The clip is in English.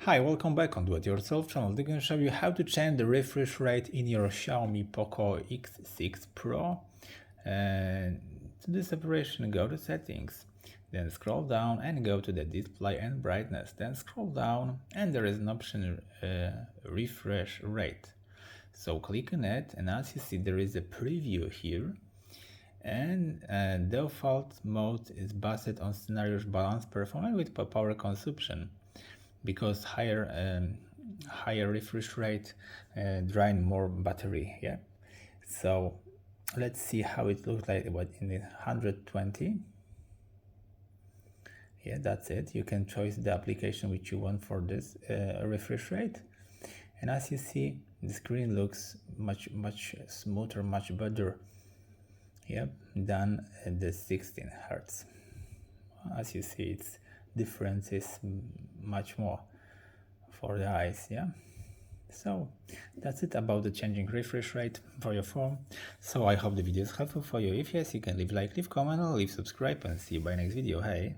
Hi, welcome back on Do It Yourself channel. I'm going to show you how to change the refresh rate in your Xiaomi Poco X6 Pro. And to this operation, go to settings, then scroll down and go to the display and brightness. Then scroll down and there is an option refresh rate. So click on it, and as you see, there is a preview here. And default mode is based on scenarios balance performance with power consumption, because higher refresh rate drain more battery. Yeah, so let's see how it looks like in the 120. Yeah, that's it. You can choose the application which you want for this refresh rate, and as you see, the screen looks much smoother, much better, yeah, than the 16 hertz. As you see, its difference is much more for the eyes. Yeah, so that's it about the changing refresh rate for your phone. So I hope the video is helpful for you. If yes, you can leave like, leave comment, or leave subscribe, and see you by next video. Hey.